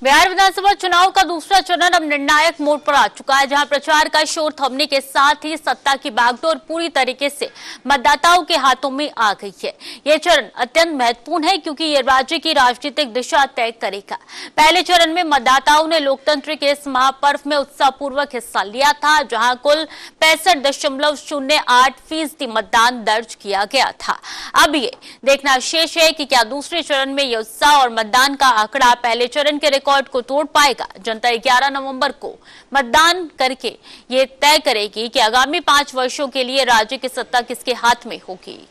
बिहार विधानसभा चुनाव का दूसरा चरण अब निर्णायक मोड़ पर आ चुका है, जहां प्रचार का शोर थमने के साथ ही सत्ता की बागडोर पूरी तरीके से मतदाताओं के हाथों में आ गई है। यह चरण अत्यंत महत्वपूर्ण है क्योंकि ये राज्य की राजनीतिक दिशा तय करेगा। पहले चरण में मतदाताओं ने लोकतंत्र के इस महापर्व में उत्साहपूर्वक हिस्सा लिया था, जहां कुल 65.08% मतदान दर्ज किया गया था। अब ये देखना शेष है कि क्या दूसरे चरण में यह उत्साह और मतदान का आंकड़ा पहले चरण के रिकॉर्ड को तोड़ पाएगा। जनता 11 नवंबर को मतदान करके ये तय करेगी कि आगामी 5 वर्षों के लिए राज्य की सत्ता किसके हाथ में होगी।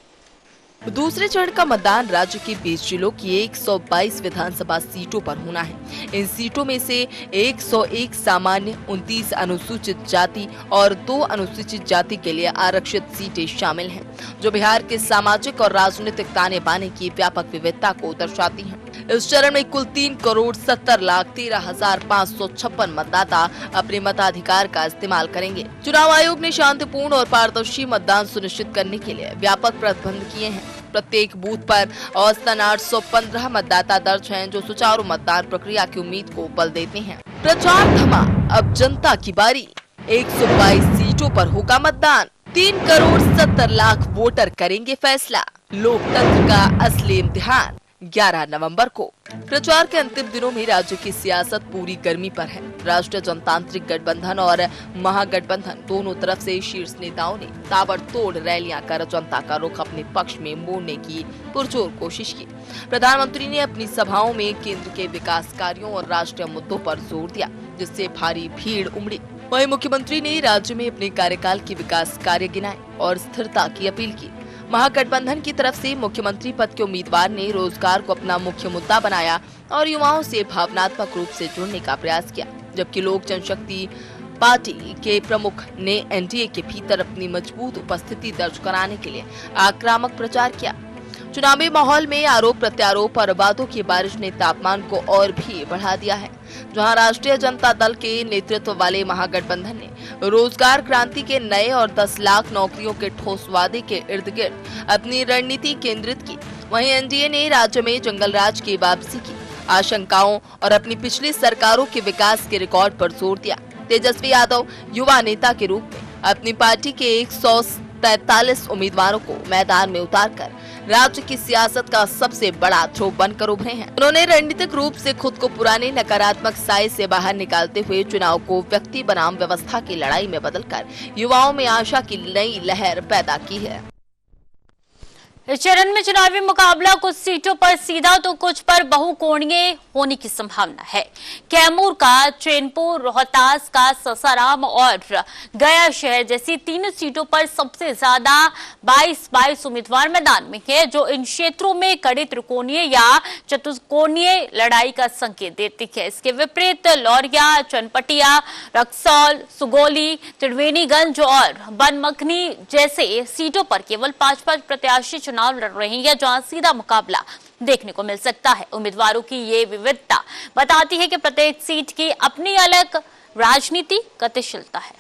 दूसरे चरण का मतदान राज्य के 20 जिलों की 122 विधानसभा सीटों पर होना है। इन सीटों में से 101 सामान्य, 29 अनुसूचित जाति और 2 अनुसूचित जाति के लिए आरक्षित सीटें शामिल हैं, जो बिहार के सामाजिक और राजनीतिक ताने बाने की व्यापक विविधता को दर्शाती हैं। इस चरण में कुल 3,70,13,556 मतदाता अपने मताधिकार का इस्तेमाल करेंगे। चुनाव आयोग ने शांतिपूर्ण और पारदर्शी मतदान सुनिश्चित करने के लिए व्यापक प्रबंध किए हैं। प्रत्येक बूथ पर औसतन 815 मतदाता दर्ज हैं, जो सुचारू मतदान प्रक्रिया की उम्मीद को बल देते हैं। प्रचार थमा, अब जनता की बारी। 122 सीटों पर होगा मतदान। 3,70,00,000 वोटर करेंगे फैसला। लोकतंत्र का असली इम्तिहान 11 नवंबर को। प्रचार के अंतिम दिनों में राज्य की सियासत पूरी गर्मी पर है। राष्ट्रीय जनतांत्रिक गठबंधन और महागठबंधन दोनों तरफ से शीर्ष नेताओं ने ताबड़तोड़ रैलियां कर जनता का रुख अपने पक्ष में मोड़ने की पुरजोर कोशिश की। प्रधानमंत्री ने अपनी सभाओं में केंद्र के विकास कार्यों और राष्ट्रीय मुद्दों पर जोर दिया, जिससे भारी भीड़ उमड़ी। वहीं मुख्यमंत्री ने राज्य में अपने कार्यकाल के विकास कार्य गिनाए और स्थिरता की अपील की। महागठबंधन की तरफ से मुख्यमंत्री पद के उम्मीदवार ने रोजगार को अपना मुख्य मुद्दा बनाया और युवाओं से भावनात्मक रूप से जुड़ने का प्रयास किया, जबकि लोक जनशक्ति पार्टी के प्रमुख ने एनडीए के भीतर अपनी मजबूत उपस्थिति दर्ज कराने के लिए आक्रामक प्रचार किया। चुनावी माहौल में आरोप प्रत्यारोप और वादों की बारिश ने तापमान को और भी बढ़ा दिया है। जहां राष्ट्रीय जनता दल के नेतृत्व वाले महागठबंधन ने रोजगार क्रांति के नए और 10 लाख नौकरियों के ठोस वादे के इर्द गिर्द अपनी रणनीति केंद्रित की, वहीं एनडीए ने राज्य में जंगल राज की वापसी की आशंकाओं और अपनी पिछली सरकारों के विकास के रिकॉर्ड पर जोर दिया। तेजस्वी यादव युवा नेता के रूप में अपनी पार्टी के 143 उम्मीदवारों को मैदान में उतारकर राज्य की सियासत का सबसे बड़ा थ्रो बनकर उभरे हैं। उन्होंने रणनीतिक रूप से खुद को पुराने नकारात्मक साए से बाहर निकालते हुए चुनाव को व्यक्ति बनाम व्यवस्था की लड़ाई में बदलकर युवाओं में आशा की नई लहर पैदा की है। इस चरण में चुनावी मुकाबला कुछ सीटों पर सीधा तो कुछ पर बहुकोणीय होने की संभावना है। कैमूर का चैनपुर, रोहतास का सासाराम और गया शहर जैसी 3 सीटों पर सबसे ज्यादा 22 उम्मीदवार मैदान में हैं, जो इन क्षेत्रों में कड़ी त्रिकोणीय या चतुष्कोणीय लड़ाई का संकेत देती है। इसके विपरीत लौरिया, चनपटिया, रक्सौल, सुगौली, त्रिवेणीगंज और बनमखनी जैसे सीटों पर केवल 5-5 प्रत्याशी चुनाव लड़ रहे हैं, जहां सीधा मुकाबला देखने को मिल सकता है। उम्मीदवारों की ये विविधता बताती है कि प्रत्येक सीट की अपनी अलग राजनीति गतिशीलता है।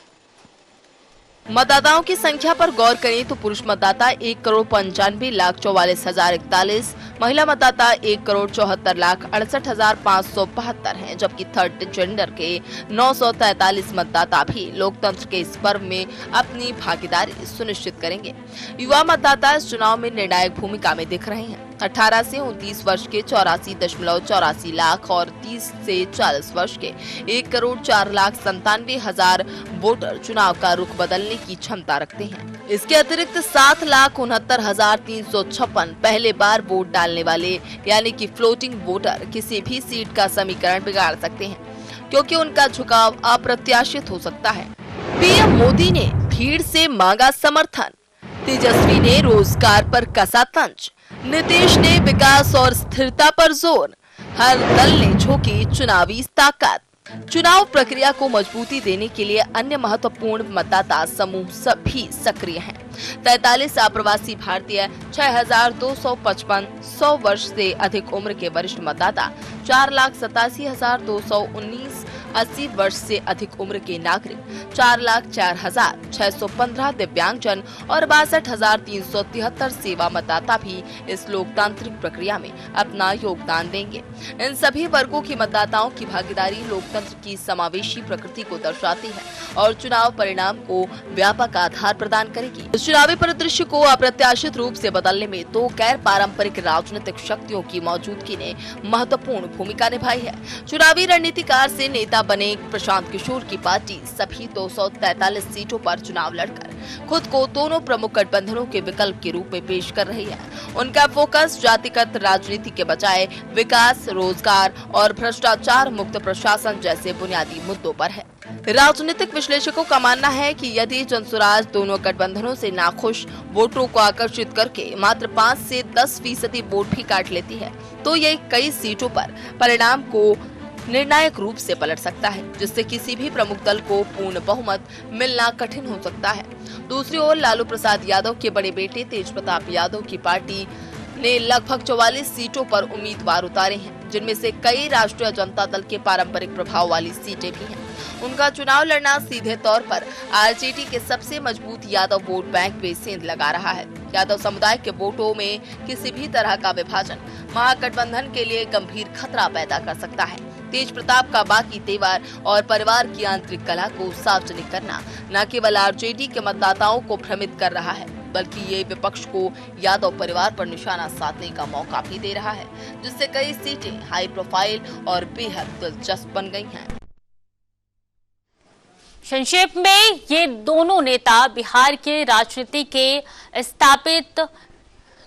मतदाताओं की संख्या पर गौर करें तो पुरुष मतदाता 1,95,44,041, महिला मतदाता 1,74,68,572 हैं, जबकि थर्ड जेंडर के 943 मतदाता भी लोकतंत्र के इस पर्व में अपनी भागीदारी सुनिश्चित करेंगे। युवा मतदाता इस चुनाव में निर्णायक भूमिका में दिख रहे हैं। 18 से 29 वर्ष के 84.84 लाख और 30 से 40 वर्ष के 1,04,97,000 वोटर चुनाव का रुख बदलने की क्षमता रखते हैं। इसके अतिरिक्त 7,69,356 पहले बार वोट डालने वाले यानी कि फ्लोटिंग वोटर किसी भी सीट का समीकरण बिगाड़ सकते हैं, क्योंकि उनका झुकाव अप्रत्याशित हो सकता है। पीएम मोदी ने भीड़ से मांगा समर्थन, तेजस्वी ने रोजगार पर कसा तंज, नीतीश ने विकास और स्थिरता पर जोर, हर दल ने झोंकी चुनावी ताकत। चुनाव प्रक्रिया को मजबूती देने के लिए अन्य महत्वपूर्ण मतदाता समूह सभी सक्रिय हैं। 43 अप्रवासी भारतीय, 6,255 100 वर्ष से अधिक उम्र के वरिष्ठ मतदाता, 4,87,219 80 वर्ष से अधिक उम्र के नागरिक, 4,04,615 दिव्यांगजन और 62,373 सेवा मतदाता भी इस लोकतांत्रिक प्रक्रिया में अपना योगदान देंगे। इन सभी वर्गों के मतदाताओं की भागीदारी लोकतंत्र की समावेशी प्रकृति को दर्शाती है और चुनाव परिणाम को व्यापक आधार प्रदान करेगी। इस चुनावी परिदृश्य को अप्रत्याशित रूप से बदलने में दो गैर पारंपरिक राजनीतिक शक्तियों की मौजूदगी ने महत्वपूर्ण भूमिका निभाई है। चुनावी रणनीतिकार से नेता बने प्रशांत किशोर की पार्टी सभी 243 सीटों पर चुनाव लड़कर खुद को दोनों प्रमुख गठबंधनों के विकल्प के रूप में पेश कर रही है। उनका फोकस जातिगत राजनीति के बजाय विकास, रोजगार और भ्रष्टाचार मुक्त प्रशासन जैसे बुनियादी मुद्दों पर है। राजनीतिक विश्लेषकों का मानना है कि यदि जनसुराज दोनों गठबंधनों से नाखुश वोटरों को आकर्षित करके मात्र 5 से 10% वोट भी काट लेती है, तो ये कई सीटों पर परिणाम को निर्णायक रूप से पलट सकता है, जिससे किसी भी प्रमुख दल को पूर्ण बहुमत मिलना कठिन हो सकता है। दूसरी ओर लालू प्रसाद यादव के बड़े बेटे तेज प्रताप यादव की पार्टी ने लगभग 44 सीटों पर उम्मीदवार उतारे हैं, जिनमें से कई राष्ट्रीय जनता दल के पारंपरिक प्रभाव वाली सीटें भी हैं। उनका चुनाव लड़ना सीधे तौर पर आरजेडी के सबसे मजबूत यादव वोट बैंक पे सेंध लगा रहा है। यादव समुदाय के वोटों में किसी भी तरह का विभाजन महागठबंधन के लिए गंभीर खतरा पैदा कर सकता है। तेज प्रताप का बाकी तेवर और परिवार की आंतरिक कला को सार्वजनिक करना न केवल आरजेडी के मतदाताओं को भ्रमित कर रहा है, बल्कि ये विपक्ष को यादव परिवार पर निशाना साधने का मौका भी दे रहा है, जिससे कई सीटें हाई प्रोफाइल और बेहद दिलचस्प बन गई हैं। संक्षेप में ये दोनों नेता बिहार के राजनीति के स्थापित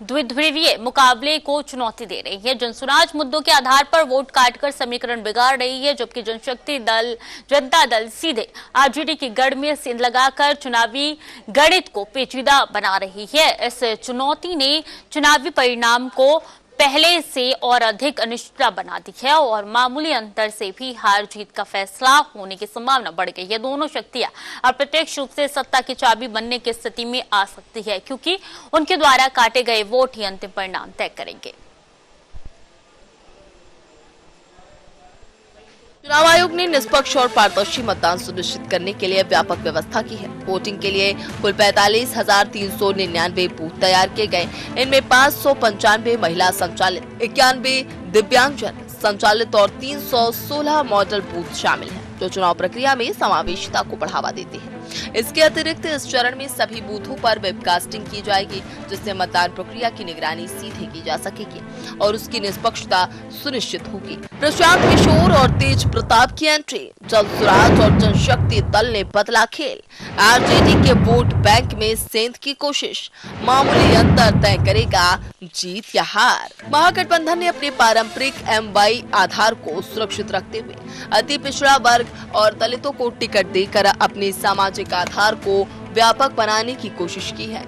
द्विध्रुवीय मुकाबले को चुनौती दे रही है। जनसुराज मुद्दों के आधार पर वोट काटकर समीकरण बिगाड़ रही है, जबकि जनता दल सीधे आरजेडी की गढ़ में सेंध लगाकर चुनावी गणित को पेचीदा बना रही है। इस चुनौती ने चुनावी परिणाम को पहले से और अधिक अनिश्चितता बना दी है और मामूली अंतर से भी हार जीत का फैसला होने की संभावना बढ़ गई है। दोनों शक्तियां अप्रत्यक्ष रूप से सत्ता की चाबी बनने की स्थिति में आ सकती है, क्योंकि उनके द्वारा काटे गए वोट ही अंतिम परिणाम तय करेंगे। चुनाव आयोग ने निष्पक्ष और पारदर्शी मतदान सुनिश्चित करने के लिए व्यापक व्यवस्था की है। वोटिंग के लिए कुल 45,399 बूथ तैयार किए गए। इनमें 595 महिला संचालित, 91 दिव्यांगजन संचालित और 316 मॉडल बूथ शामिल हैं, जो चुनाव प्रक्रिया में समावेशिता को बढ़ावा देते हैं। इसके अतिरिक्त इस चरण में सभी बूथों पर वेबकास्टिंग की जाएगी, जिससे मतदान प्रक्रिया की निगरानी सीधे की जा सकेगी और उसकी निष्पक्षता सुनिश्चित होगी। प्रशांत किशोर और तेज प्रताप की एंट्री, जनसुराज और जनशक्ति दल ने बदला खेल। आरजेडी के वोट बैंक में सेंध की कोशिश, मामूली अंतर तय करेगा जीत या हार। महागठबंधन ने अपने पारंपरिक MY आधार को सुरक्षित रखते हुए अति पिछड़ा वर्ग और दलितों को टिकट देकर अपने सामाजिक आधार को व्यापक बनाने की कोशिश की है।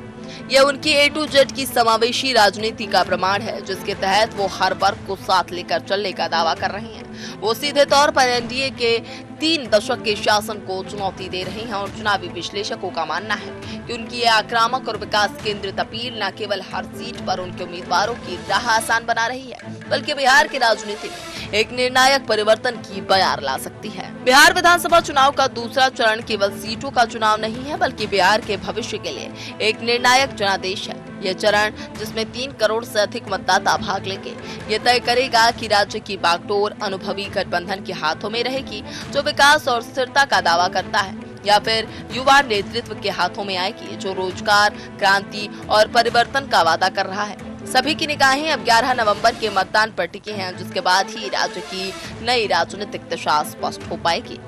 यह उनकी A to Z की समावेशी राजनीति का प्रमाण है, जिसके तहत वो हर वर्ग को साथ लेकर चलने का दावा कर रहे हैं। वो सीधे तौर पर एनडीए के 3 दशक के शासन को चुनौती दे रहे हैं और चुनावी विश्लेषकों का मानना है कि उनकी ये आक्रामक और विकास केंद्रित अपील न केवल हर सीट पर उनके उम्मीदवारों की राह आसान बना रही है, बल्कि बिहार की राजनीति में एक निर्णायक परिवर्तन की बयार ला सकती है। बिहार विधानसभा चुनाव का दूसरा चरण केवल सीटों का चुनाव नहीं है, बल्कि बिहार के भविष्य के लिए एक निर्णायक जनादेश है। यह चरण, जिसमें 3 करोड़ से अधिक मतदाता भाग लेंगे, ये तय करेगा कि राज्य की बागडोर अनुभवी गठबंधन के हाथों में रहेगी, जो विकास और स्थिरता का दावा करता है, या फिर युवा नेतृत्व के हाथों में आएगी, जो रोजगार, क्रांति और परिवर्तन का वादा कर रहा है। सभी की निगाहें अब 11 नवंबर के मतदान पर टिकी हैं, जिसके बाद ही राज्य की नई राजनीतिक दिशा स्पष्ट हो पाएगी।